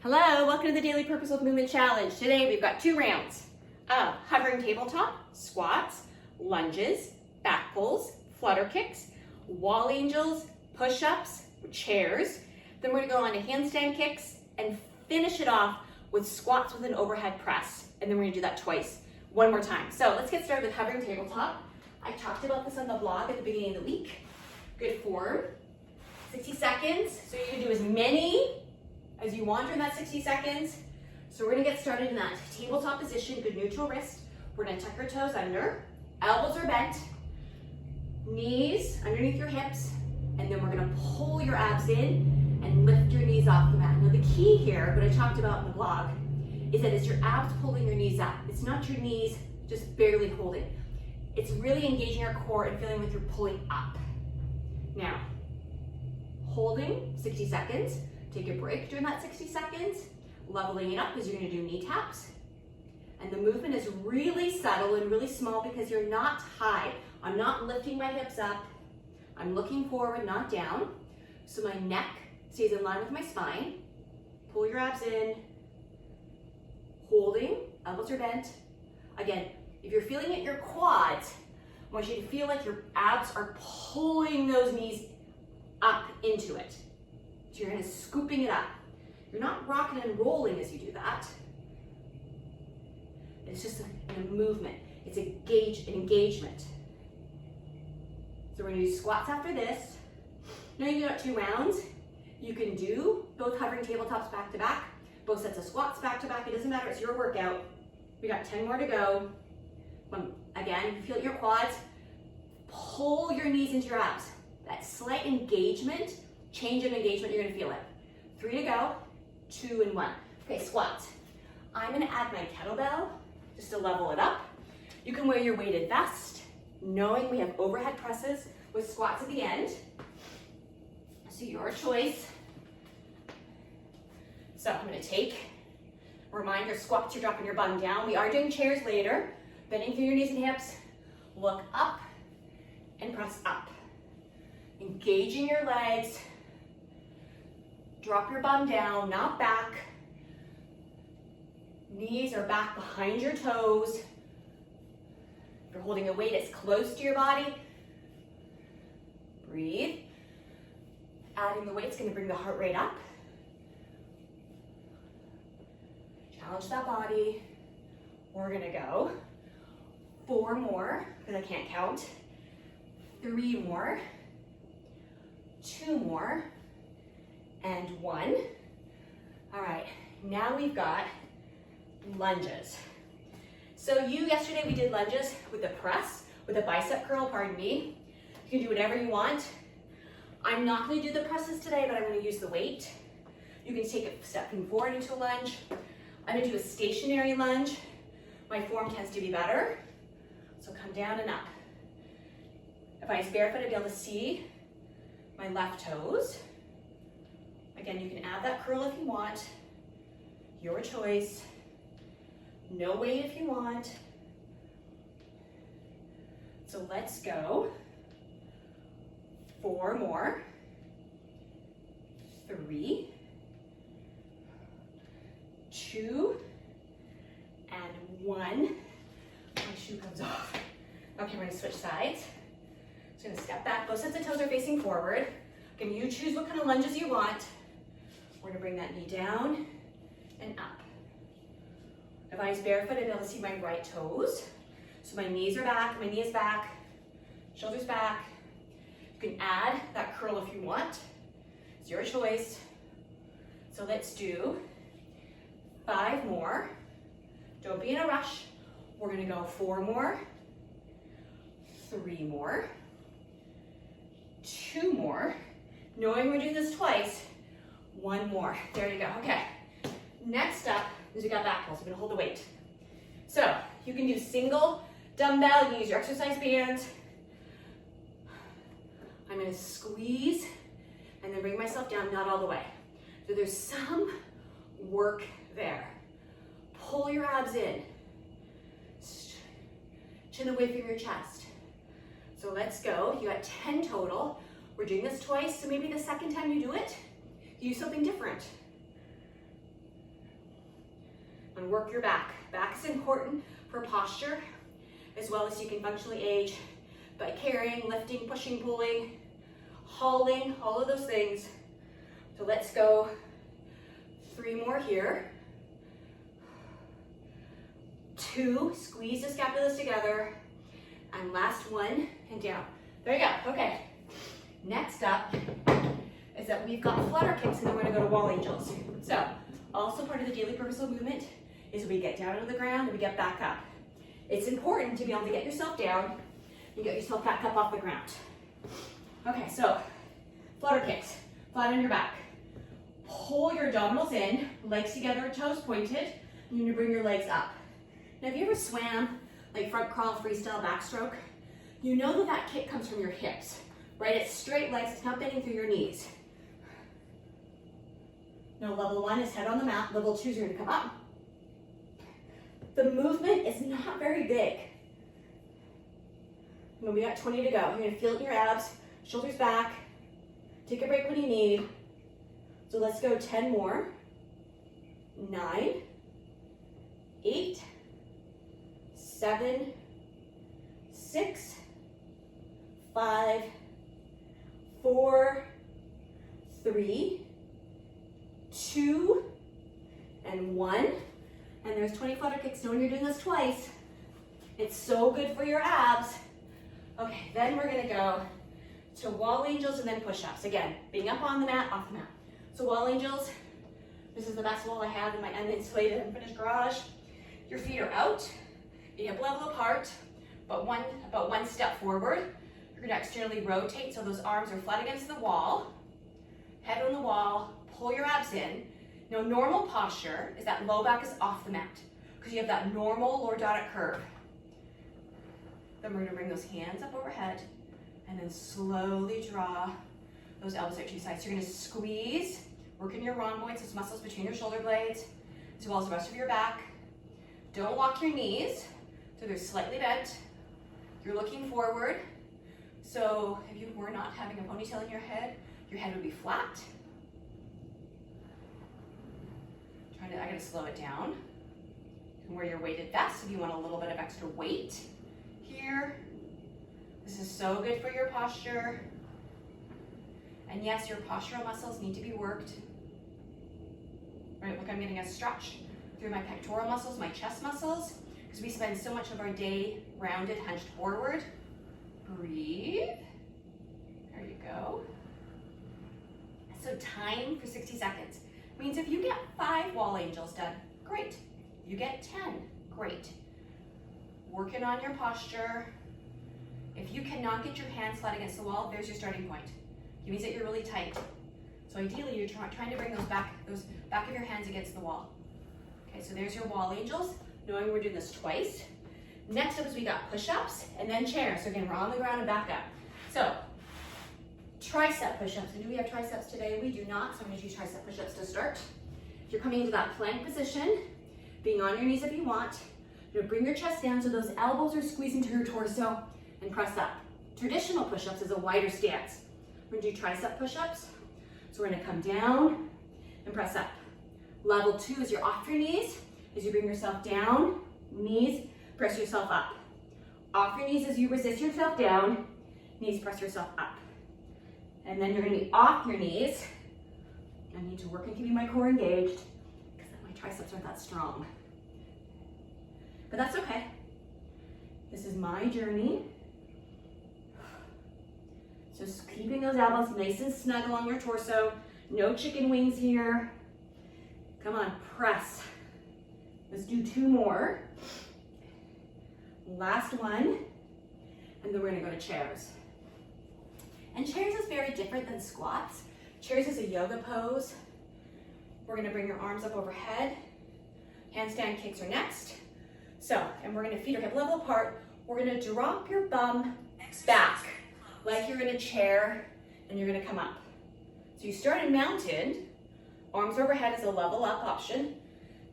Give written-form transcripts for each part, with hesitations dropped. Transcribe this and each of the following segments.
Hello, welcome to the Daily Purposeful Movement Challenge. Today we've got 2 rounds of hovering tabletop, squats, lunges, back pulls, flutter kicks, wall angels, push-ups, chairs. Then we're gonna go on to handstand kicks and finish it off with squats with an overhead press. And then we're gonna do that twice, one more time. So let's get started with hovering tabletop. I talked about this on the blog at the beginning of the week. Good form, 60 seconds. So you can do as many as you want during that 60 seconds. So we're gonna get started in that tabletop position, good neutral wrist. We're gonna tuck our toes under, elbows are bent, knees underneath your hips, and then we're gonna pull your abs in and lift your knees off the mat. Now the key here, what I talked about in the blog, is that it's your abs pulling your knees up. It's not your knees just barely holding. It's really engaging our core and feeling like you're pulling up. Now, holding 60 seconds. Take a break during that 60 seconds, leveling it up as you're gonna do knee taps. And the movement is really subtle and really small because you're not high. I'm not lifting my hips up. I'm looking forward, not down. So my neck stays in line with my spine. Pull your abs in, holding, elbows are bent. Again, if you're feeling it in your quads, I want you to feel like your abs are pulling those knees up into it. So you're kind of scooping it up. You're not rocking and rolling as you do that. It's just a movement. It's an engagement. So we're gonna do squats after this. Now you got 2 rounds. You can do both hovering tabletops back to back, both sets of squats back to back. It doesn't matter, it's your workout. We got 10 more to go. Again, feel it in your quads. Pull your knees into your abs. That slight engagement, change in engagement, you're gonna feel it. 3 to go, 2 and 1. Okay, squats. I'm gonna add my kettlebell just to level it up. You can wear your weighted vest, knowing we have overhead presses with squats at the end. So your choice. So I'm gonna reminder, squats, you're dropping your bum down. We are doing chairs later. Bending through your knees and hips. Look up and press up. Engaging your legs. Drop your bum down, not back. Knees are back behind your toes. If you're holding a weight, it's close to your body. Breathe. Adding the weight's gonna bring the heart rate up. Challenge that body. We're gonna go 4 more, because I can't count. 3 more. 2 more. And 1. All right, now we've got lunges. So yesterday we did lunges with the press, with a bicep curl, pardon me. You can do whatever you want. I'm not gonna do the presses today, but I'm gonna use the weight. You can take it stepping forward into a lunge. I'm gonna do a stationary lunge. My form tends to be better. So come down and up. If I was barefoot, I'd be able to see my left toes. Again, you can add that curl if you want. Your choice. No weight if you want. So let's go. 4 more. 3. 2. And 1. My shoe comes off. Okay, we're gonna switch sides. Just gonna step back. Both sets of toes are facing forward. Again, you choose what kind of lunges you want. We're gonna bring that knee down and up. If I was barefoot, I'd be able to see my right toes. So my knees are back, my knee is back, shoulders back. You can add that curl if you want. It's your choice. So let's do 5 more. Don't be in a rush. We're gonna go 4 more, 3 more, 2 more. Knowing we're doing this twice, 1 more. There you go. Okay. Next up is we got back pulls. We're gonna hold the weight. So you can do single dumbbell. You can use your exercise bands. I'm gonna squeeze and then bring myself down, not all the way. So there's some work there. Pull your abs in. Chin away from your chest. So let's go. You got 10 total. We're doing this twice, so maybe the second time you do it, do something different. and work your back. Back is important for posture, as well as you can functionally age by carrying, lifting, pushing, pulling, hauling, all of those things. So let's go 3 more here. 2, squeeze the scapulas together, and last one, and down. There you go, okay. Next up is that we've got flutter kicks, and then we're gonna go to wall angels. So, also part of the daily purposeful movement is we get down on the ground and we get back up. It's important to be able to get yourself down and get yourself back up off the ground. Okay, so flutter kicks, flat on your back. Pull your abdominals in, legs together, toes pointed, and you're gonna bring your legs up. Now, have you ever swam, like front crawl, freestyle, backstroke? You know that that kick comes from your hips, right? It's straight legs, it's not bending through your knees. Now, level 1 is head on the mat. Level 2 is you're gonna come up. The movement is not very big. We got 20 to go. You're gonna feel it in your abs, shoulders back. Take a break when you need. So let's go 10 more. 9, 8, 7, 6, 5, 4, 3, 2, and 1. And there's 20 flutter kicks. Know when you're doing this twice. It's so good for your abs. Okay, then we're gonna go to wall angels and then push-ups. Again, being up on the mat, off the mat. So wall angels, this is the best wall I have in my uninsulated and finished garage. Your feet are out, your hip level apart, but about one step forward. You're gonna externally rotate so those arms are flat against the wall, head on the wall, pull your abs in. Now, normal posture is that low back is off the mat because you have that normal lordotic curve. Then we're gonna bring those hands up overhead and then slowly draw those elbows out to your sides. So you're gonna squeeze, working your rhomboids, those muscles between your shoulder blades, as well as the rest of your back. Don't lock your knees, so they're slightly bent. You're looking forward. So if you were not having a ponytail in your head would be flat. I gotta slow it down. You can wear your weighted vest if you want a little bit of extra weight here. This is so good for your posture. And yes, your postural muscles need to be worked. Right, look, I'm getting a stretch through my pectoral muscles, my chest muscles, because we spend so much of our day rounded, hunched forward. Breathe. There you go. So time for 60 seconds. Means if you get 5 wall angels done, great. You get 10, great. Working on your posture. If you cannot get your hands flat against the wall, there's your starting point. It means that you're really tight. So ideally, you're trying to bring those back of your hands against the wall. Okay, so there's your wall angels, knowing we're doing this twice. Next up is we got push-ups and then chairs. So again, we're on the ground and back up. So tricep push-ups. And do we have triceps today? We do not, so I'm going to use tricep push-ups to start. If you're coming into that plank position, being on your knees if you want, you're going to bring your chest down so those elbows are squeezing to your torso and press up. Traditional push-ups is a wider stance. We're going to do tricep push-ups. So we're going to come down and press up. Level 2 is you're off your knees as you bring yourself down, knees, press yourself up. Off your knees as you resist yourself down, knees, press yourself up. And then you're going to be off your knees. I need to work on keeping my core engaged because my triceps aren't that strong. But that's okay. This is my journey. So just keeping those elbows nice and snug along your torso. No chicken wings here. Come on, press. Let's do 2 more. Last one. And then we're going to go to chairs. And chairs is very different than squats. Chairs is a yoga pose. We're going to bring your arms up overhead. Handstand kicks are next. So, and we're going to feet are hip level apart. We're going to drop your bum back like you're in a chair, and you're going to come up. So you start in mounted. Arms overhead is a level up option.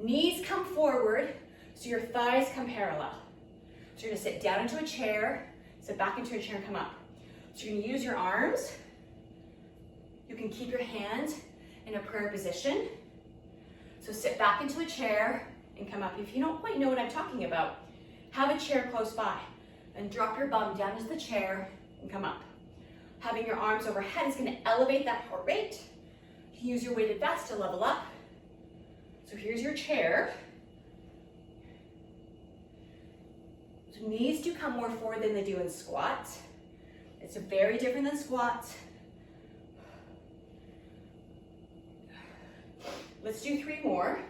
Knees come forward, so your thighs come parallel. So you're going to sit down into a chair, sit back into a chair, and come up. So you're going to use your arms. You can keep your hands in a prayer position. So sit back into a chair and come up. If you don't quite know what I'm talking about, have a chair close by and drop your bum down into the chair and come up. Having your arms overhead is going to elevate that heart rate. Use your weighted vest to level up. So here's your chair. So knees do come more forward than they do in squat. It's very different than squat. Let's do 3 more.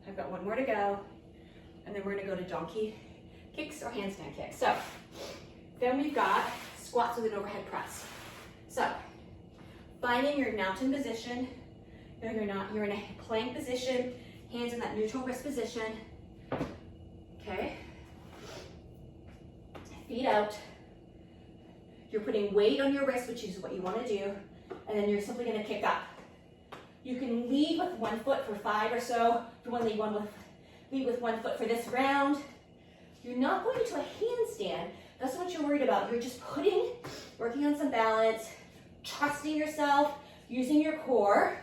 I've got 1 more to go. And then we're gonna go to donkey kicks or handstand kicks. So then we've got squats with an overhead press. So finding your mountain position. No, you're not. You're in a plank position, hands in that neutral wrist position. Okay. Feet out. You're putting weight on your wrist, which is what you want to do, and then you're simply going to kick up. You can lead with 1 foot for 5 or so. If you want to lead with 1 foot for this round. You're not going into a handstand. That's what you're worried about. You're just working on some balance, trusting yourself, using your core.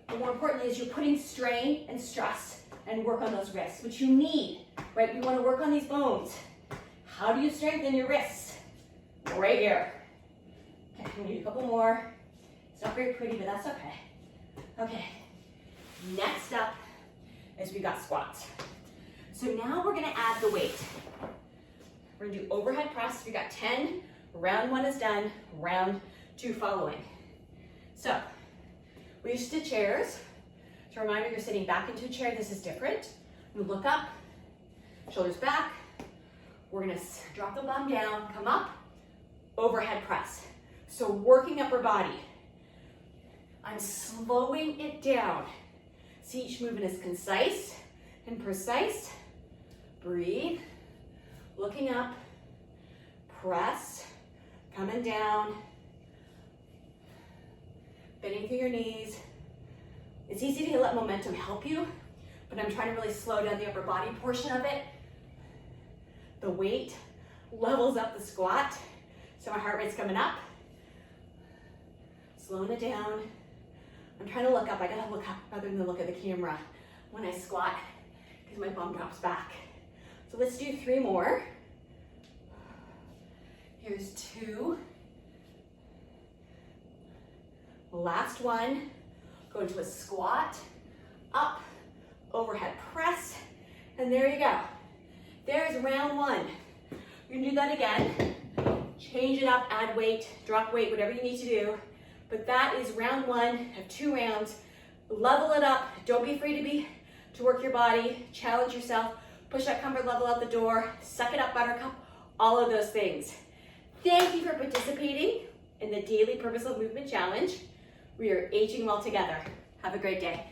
But more importantly is you're putting strain and stress and work on those wrists, which you need, right? You want to work on these bones. How do you strengthen your wrists? Right here. Okay, I'm gonna do a couple more. It's not very pretty, but that's okay. Okay, next up is we got squats. So now we're gonna add the weight. We're gonna do overhead press. We got 10. Round 1 is done. Round 2 following. So we used to chairs. So a reminder, you're sitting back into a chair. This is different. You look up, shoulders back. We're gonna drop the bum down, come up, overhead press. So working upper body. I'm slowing it down. See, each movement is concise and precise. Breathe, looking up, press, coming down, bending through your knees. It's easy to let momentum help you, but I'm trying to really slow down the upper body portion of it. The weight levels up the squat, so my heart rate's coming up. Slowing it down. I'm trying to look up. I gotta look up rather than look at the camera when I squat because my bum drops back. So let's do 3 more. Here's 2. Last one. Go into a squat, up, overhead press, and there you go. There's round 1. You're gonna do that again. Change it up, add weight, drop weight, whatever you need to do. But that is round 1 of 2 rounds. Level it up. Don't be afraid to work your body, challenge yourself, push that comfort level out the door, suck it up, buttercup, all of those things. Thank you for participating in the Daily Purposeful Movement Challenge. We are aging well together. Have a great day.